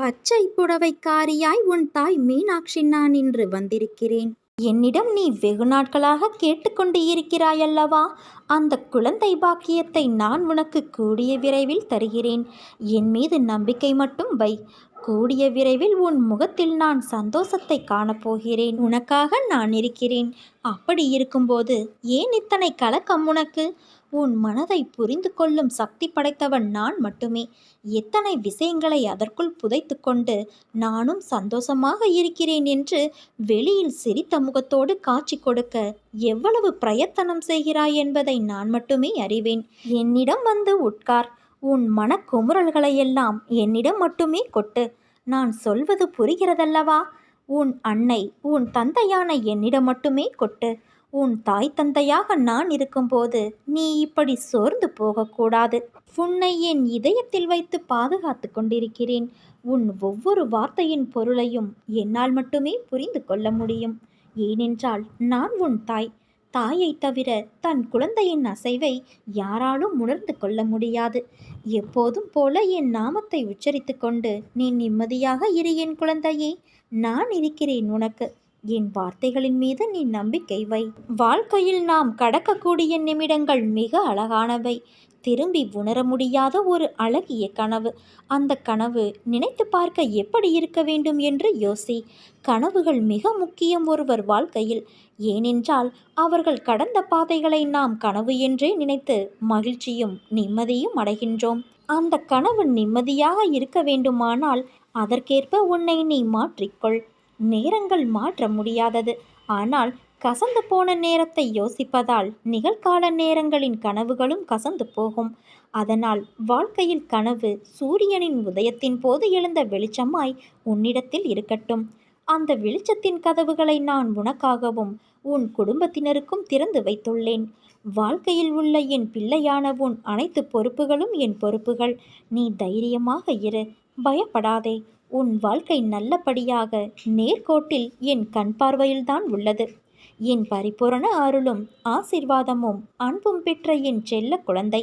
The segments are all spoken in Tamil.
பச்சை புடவைக்காரியாய் உன் தாய் மீனாட்சி நான் இன்று வந்திருக்கிறேன். என்னிடம் நீ வெகு நாட்களாக கேட்டுக்கொண்டு இருக்கிறாயல்லவா? அந்த குழந்தை பாக்கியத்தை நான் உனக்கு கூடிய விரைவில் தருகிறேன். என் மீது நம்பிக்கை மட்டும் வை. கூடிய விரைவில் உன் முகத்தில் நான் சந்தோஷத்தை காணப்போகிறேன். உனக்காக நான் இருக்கிறேன். அப்படி இருக்கும்போது ஏன் இத்தனை கலக்கம் உனக்கு? உன் மனதை புரிந்து கொள்ளும் சக்தி படைத்தவன் நான் மட்டுமே. எத்தனை விஷயங்களை அதற்குள் புதைத்து கொண்டு நானும் சந்தோஷமாக இருக்கிறேன் என்று வெளியில் சிரித்த முகத்தோடு காட்சி கொடுக்க எவ்வளவு பிரயத்தனம் செய்கிறாய் என்பதை நான் மட்டுமே அறிவேன். என்னிடம் வந்து உட்கார். உன் மனக்குமுறல்களையெல்லாம் என்னிடம் மட்டுமே கொட்டு. நான் சொல்வது புரிகிறதல்லவா? உன் அன்னை, உன் தந்தையான என்னிடம் மட்டுமே கொட்டு. உன் தாய் தந்தையாக நான் இருக்கும்போது நீ இப்படி சோர்ந்து போகக்கூடாது. உன்னை என் இதயத்தில் வைத்து பாதுகாத்து கொண்டிருக்கிறேன். உன் ஒவ்வொரு வார்த்தையின் பொருளையும் என்னால் மட்டுமே புரிந்து கொள்ள முடியும். ஏனென்றால் நான் உன் தாய். தாயை தவிர தன் குழந்தையின் அசைவை யாராலும் உணர்ந்து கொள்ள முடியாது. எப்போதும் போல என் நாமத்தை உச்சரித்து கொண்டு நீ நிம்மதியாக இரு என் குழந்தையே. நான் இருக்கிறேன் உனக்கு. என் வார்த்தைகளின் மீது நீ நம்பிக்கை வை. வாழ்க்கையில் நாம் கடக்கக்கூடிய நிமிடங்கள் மிக அழகானவை. திரும்பி உணர முடியாத ஒரு அழகிய கனவு. அந்த கனவு நினைத்து பார்க்க எப்படி இருக்க வேண்டும் என்று யோசி. கனவுகள் மிக முக்கியம் ஒருவர் வாழ்க்கையில். ஏனென்றால் அவர்கள் கடந்த பாதைகளை நாம் கனவு என்றே நினைத்து மகிழ்ச்சியும் நிம்மதியும் அடைகின்றோம். அந்த கனவு நிம்மதியாக இருக்க வேண்டுமானால் அதற்கேற்ப உன்னை நீ மாற்றிக்கொள். நேரங்கள் மாற்ற முடியாதது. ஆனால் கசந்து போன நேரத்தை யோசிப்பதால் நிகழ்கால நேரங்களின் கனவுகளும் கசந்து போகும். அதனால் வாழ்க்கையில் கனவு சூரியனின் உதயத்தின் போது எழுந்த வெளிச்சமாய் உன்னிடத்தில் இருக்கட்டும். அந்த வெளிச்சத்தின் கதவுகளை நான் உனக்காகவும் உன் குடும்பத்தினருக்கும் திறந்து வைத்துள்ளேன். வாழ்க்கையில் உள்ள என் பிள்ளையான உன் அனைத்து பொறுப்புகளும் என் பொறுப்புகள். நீ தைரியமாக இரு. பயப்படாதே. உன் வாழ்க்கை நல்லபடியாக நேர்கோட்டில் என் கண் பார்வையில்தான் உள்ளது. என் பரிபூரண அருளும் ஆசிர்வாதமும் அன்பும் பெற்ற என் செல்ல குழந்தை.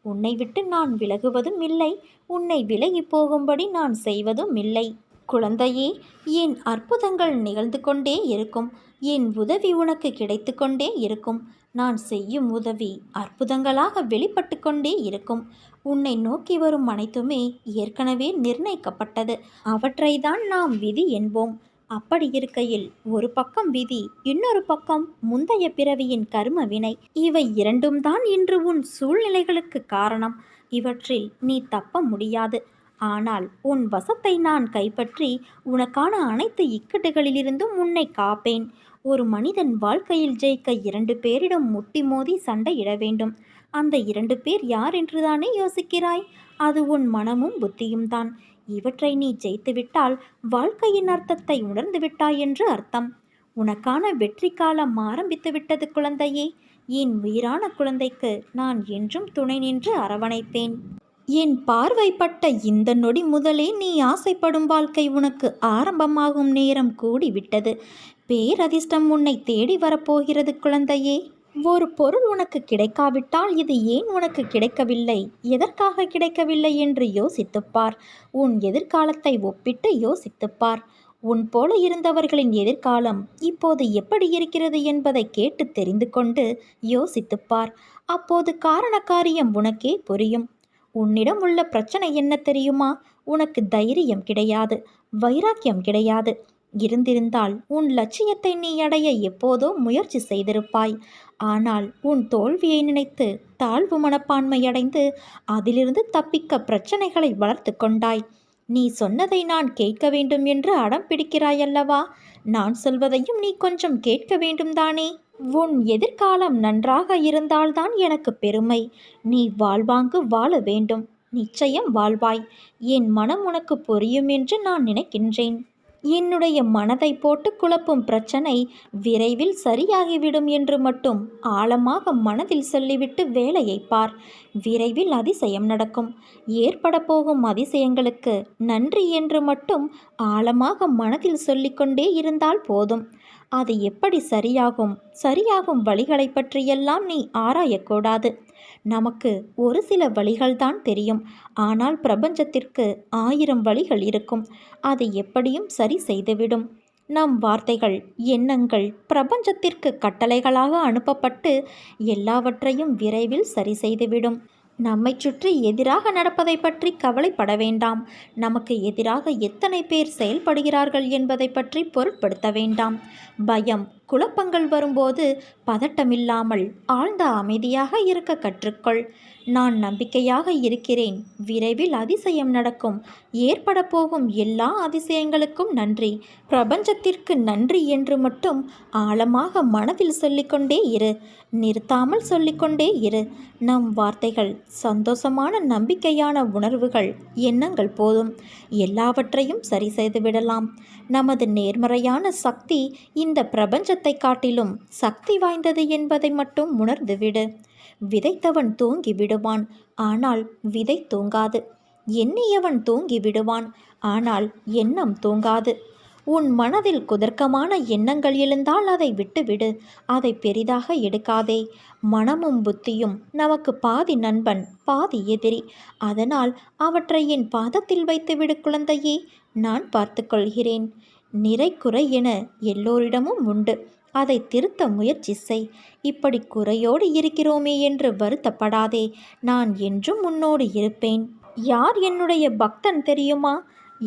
உன்னை விட்டு நான் விலகுவதும் இல்லை. உன்னை விலகி போகும்படி நான் செய்வதும் இல்லை. குழந்தையே, என் அற்புதங்கள் நிகழ்ந்து கொண்டே இருக்கும். என் உதவி உனக்கு கிடைத்து கொண்டே இருக்கும். நான் செய்யும் உதவி அற்புதங்களாக வெளிப்பட்டு கொண்டே இருக்கும். உன்னை நோக்கி வரும் அனைத்துமே ஏற்கனவே நிர்ணயிக்கப்பட்டது. அவற்றை தான் நாம் விதி என்போம். அப்படி இருக்கையில் ஒரு பக்கம் விதி, இன்னொரு பக்கம் முந்தைய பிறவியின் கர்ம வினை. இவை இரண்டும் தான் இன்று உன் சூழ்நிலைகளுக்கு காரணம். இவற்றில் நீ தப்ப முடியாது. ஆனால் உன் வசத்தை நான் கைப்பற்றி உனக்கான அனைத்து இக்கட்டுகளிலிருந்தும் உன்னை காப்பேன். ஒரு மனிதன் வாழ்க்கையில் ஜெயிக்க 2 பேரிடம் முட்டி மோதி சண்டையிட வேண்டும். அந்த 2 பேர் யார் என்றுதானே யோசிக்கிறாய்? அது உன் மனமும் புத்தியும் தான். இவற்றை நீ ஜெயித்துவிட்டால் வாழ்க்கையின் அர்த்தத்தை உணர்ந்து விட்டாய் என்று அர்த்தம். உனக்கான வெற்றி காலம் ஆரம்பித்து விட்டது குழந்தையே. என் உயிரான குழந்தைக்கு நான் என்றும் துணை நின்று அரவணைப்பேன். என் பார்வைப்பட்ட இந்த நொடி முதலே நீ ஆசைப்படும் வாழ்க்கை உனக்கு ஆரம்பமாகும் நேரம் கூடிவிட்டது. பேரதிர்ஷ்டம் உன்னை தேடி வரப்போகிறது குழந்தையே. ஒரு பொருள் உனக்கு கிடைக்காவிட்டால் இது ஏன் உனக்கு கிடைக்கவில்லை, எதற்காக கிடைக்கவில்லை என்று யோசித்துப்பார். உன் எதிர்காலத்தை ஒப்பிட்டு யோசித்துப்பார். உன் போல இருந்தவர்களின் எதிர்காலம் இப்போது எப்படி இருக்கிறது என்பதை கேட்டு தெரிந்து கொண்டு யோசித்துப்பார். அப்போது காரண காரியம் உனக்கே புரியும். உன்னிடம் உள்ள பிரச்சனை என்ன தெரியுமா? உனக்கு தைரியம் கிடையாது, வைராக்கியம் கிடையாது. இருந்திருந்தால் உன் லட்சியத்தை நீ அடைய எப்போதோ முயற்சி செய்திருப்பாய். ஆனால் உன் தோல்வியை நினைத்து தாழ்வு மனப்பான்மை அடைந்து அதிலிருந்து தப்பிக்க பிரச்சனைகளை வளர்த்து கொண்டாய். நீ சொன்னதை நான் கேட்க வேண்டும் என்று அடம் பிடிக்கிறாயல்லவா? நான் சொல்வதையும் நீ கொஞ்சம் கேட்க வேண்டும் தானே? உன் எதிர்காலம் நன்றாக இருந்தால்தான் எனக்கு பெருமை. நீ வாழ்வாங்கு வாழ வேண்டும். நிச்சயம் வாழ்வாய். என் மனம் உனக்கு புரியும் என்று நான் நினைக்கின்றேன். என்னுடைய மனதை போட்டு குழப்பும் பிரச்சனை விரைவில் சரியாகிவிடும் என்று மட்டும் ஆழமாக மனதில் சொல்லிவிட்டு வேலையை பார். விரைவில் அதிசயம் நடக்கும். ஏற்பட போகும் அதிசயங்களுக்கு நன்றி என்று மட்டும் ஆழமாக மனதில் சொல்லிக்கொண்டே இருந்தால் போதும். அது எப்படி சரியாகும் வழிகளை பற்றியெல்லாம் நீ ஆராயக்கூடாது. நமக்கு ஒரு சில வழிகள்தான் தெரியும். ஆனால் பிரபஞ்சத்திற்கு 1000 வழிகள் இருக்கும். அதை எப்படியும் சரி செய்துவிடும். நம் வார்த்தைகள், எண்ணங்கள் பிரபஞ்சத்திற்கு கட்டளைகளாக அனுப்பப்பட்டு எல்லாவற்றையும் விரைவில் சரி செய்துவிடும். நம்மை சுற்றி எதிராக நடப்பதை பற்றி கவலைப்பட வேண்டாம். நமக்கு எதிராக எத்தனை பேர் செயல்படுகிறார்கள் என்பதை பற்றி பொருட்படுத்த வேண்டாம். பயம், குழப்பங்கள் வரும்போது பதட்டமில்லாமல் ஆழ்ந்த அமைதியாக இருக்க கற்றுக்கொள். நான் நம்பிக்கையாக இருக்கிறேன். விரைவில் அதிசயம் நடக்கும். ஏற்பட போகும் எல்லா அதிசயங்களுக்கும் நன்றி. பிரபஞ்சத்திற்கு நன்றி என்று மட்டும் ஆழமாக மனதில் சொல்லிக்கொண்டே இரு. நிறுத்தாமல் சொல்லிக்கொண்டே இரு. நம் வார்த்தைகள், சந்தோஷமான நம்பிக்கையான உணர்வுகள், எண்ணங்கள் போதும். எல்லாவற்றையும் சரி செய்துவிடலாம். நமது நேர்மறையான சக்தி இந்த பிரபஞ்சத்தை காட்டிலும் சக்தி வாய்ந்தது என்பதை மட்டும் உணர்ந்துவிடு. விதைத்தவன் தூங்கி விடுவான், ஆனால் விதை தூங்காது. எண்ணியவன் தூங்கி விடுவான், ஆனால் எண்ணம் தூங்காது. உன் மனதில் குதர்க்கமான எண்ணங்கள் எழுந்தால் அதை விட்டுவிடு. அதை பெரிதாக எடுக்காதே. மனமும் புத்தியும் நமக்கு பாதி நண்பன், பாதி எதிரி. அதனால் அவற்றை என் பாதத்தில் வைத்துவிடு குழந்தையே. நான் பார்த்து கொள்கிறேன். நிறை குறை என எல்லோரிடமும் உண்டு. அதை திருத்த முயற்சி செய். இப்படி குறையோடு இருக்கிறோமே என்று வருத்தப்படாதே. நான் என்றும் உன்னோடு இருப்பேன். யார் என்னுடைய பக்தன் தெரியுமா?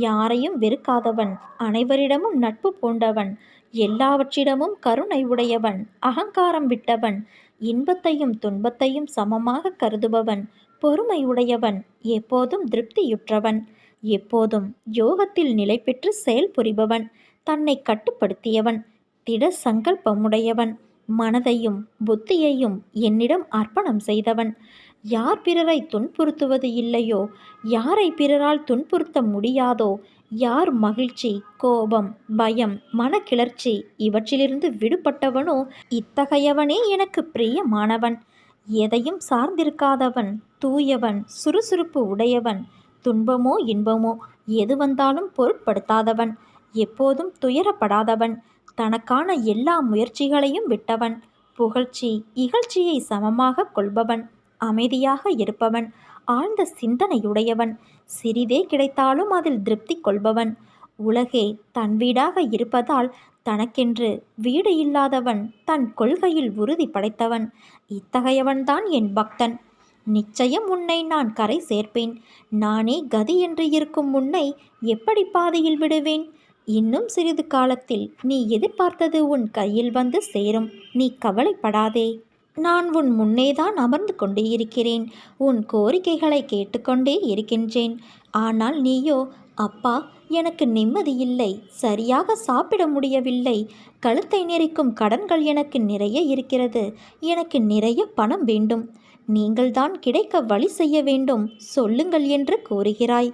யாரையும் வெறுக்காதவன், அனைவரிடமும் நட்பு பூண்டவன், எல்லாவற்றிடமும் கருணை உடையவன், அகங்காரம் விட்டவன், இன்பத்தையும் துன்பத்தையும் சமமாக கருதுபவன், பொறுமை உடையவன், எப்போதும் திருப்தியுற்றவன், எப்போதும் யோகத்தில் நிலை பெற்று செயல்புரிபவன், தன்னை கட்டுப்படுத்தியவன், திட சங்கல்பமுடையவன், மனதையும் புத்தியையும் என்னிடம் அர்ப்பணம் செய்தவன். யார் பிறரை துன்புறுத்துவது இல்லையோ, யாரை பிறரால் துன்புறுத்த முடியாதோ, யார் மகிழ்ச்சி, கோபம், பயம், மனக்கிளர்ச்சி இவற்றிலிருந்து விடுபட்டவனோ, இத்தகையவனே எனக்கு பிரியமானவன். எதையும் சார்ந்திருக்காதவன், தூயவன், சுறுசுறுப்பு உடையவன், துன்பமோ இன்பமோ எது வந்தாலும் பொருட்படுத்தாதவன், எப்போதும் துயரப்படாதவன், தனக்கான எல்லா முயற்சிகளையும் விட்டவன், புகழ்ச்சி இகழ்ச்சியை சமமாக கொள்பவன், அமைதியாக இருப்பவன், ஆழ்ந்த சிந்தனையுடையவன், சிறிதே கிடைத்தாலும் அதில் திருப்தி கொள்பவன், உலகே தன் வீடாக இருப்பதால் தனக்கென்று வீடு இல்லாதவன், தன் கொள்கையில் உறுதி படைத்தவன். இத்தகையவன்தான் என் பக்தன். நிச்சயம் உன்னை நான் கரை சேர்ப்பேன். நானே கதி என்று இருக்கும் உன்னை எப்படி பாதையில் விடுவேன்? இன்னும் சிறிது காலத்தில் நீ எதிர்பார்த்தது உன் கையில் வந்து சேரும். நீ கவலைப்படாதே. நான் உன் முன்னேதான் அமர்ந்து கொண்டு இருக்கிறேன். உன் கோரிக்கைகளை கேட்டுக்கொண்டே இருக்கின்றேன். ஆனால் நீயோ, அப்பா எனக்கு நிம்மதியில்லை, சரியாக சாப்பிட முடியவில்லை, கழுத்தை நெரிக்கும் கடன்கள் எனக்கு நிறைய இருக்கிறது, எனக்கு நிறைய பணம் வேண்டும், நீங்கள்தான் கிடைக்க வழி செய்ய வேண்டும், சொல்லுங்கள் என்று கூறுகிறாய்.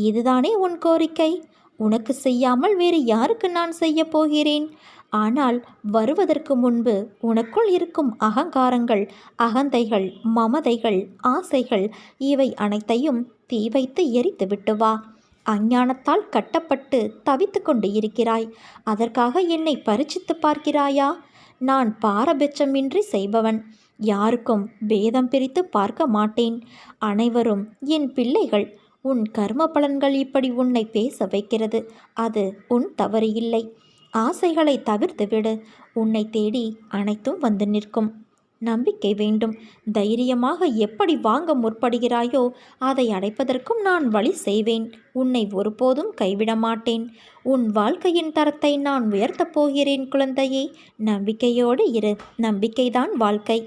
இதுதானே உன் கோரிக்கை? உனக்கு செய்யாமல் வேறு யாருக்கு நான் செய்ய போகிறேன்? ஆனால் வருவதற்கு முன்பு உனக்குள் இருக்கும் அகங்காரங்கள், அகந்தைகள், மமதைகள், ஆசைகள் இவை அனைத்தையும் தீ வைத்து எரித்து விட்டு வா. அஞ்ஞானத்தால் கட்டப்பட்டு தவித்து கொண்டு இருக்கிறாய். அதற்காக என்னை பரீட்சித்து பார்க்கிறாயா? நான் பாரபட்சமின்றி செய்பவன். யாருக்கும் பேதம் பிரித்து பார்க்க மாட்டேன். அனைவரும் என் பிள்ளைகள். உன் கர்ம பலன்கள் இப்படி உன்னை பேச வைக்கிறது. அது உன் தவறு இல்லை. ஆசைகளை தவிர்த்துவிடு. உன்னை தேடி அனைத்தும் வந்து நிற்கும். நம்பிக்கை வேண்டும். தைரியமாக எப்படி வாங்க முற்படுகிறாயோ அதை அடைப்பதற்கும் நான் வழி செய்வேன். உன்னை ஒருபோதும் கைவிட மாட்டேன். உன் வாழ்க்கையின் தரத்தை நான் உயர்த்தப் போகிறேன் குழந்தையே. நம்பிக்கையோடு இரு. நம்பிக்கைதான் வாழ்க்கை.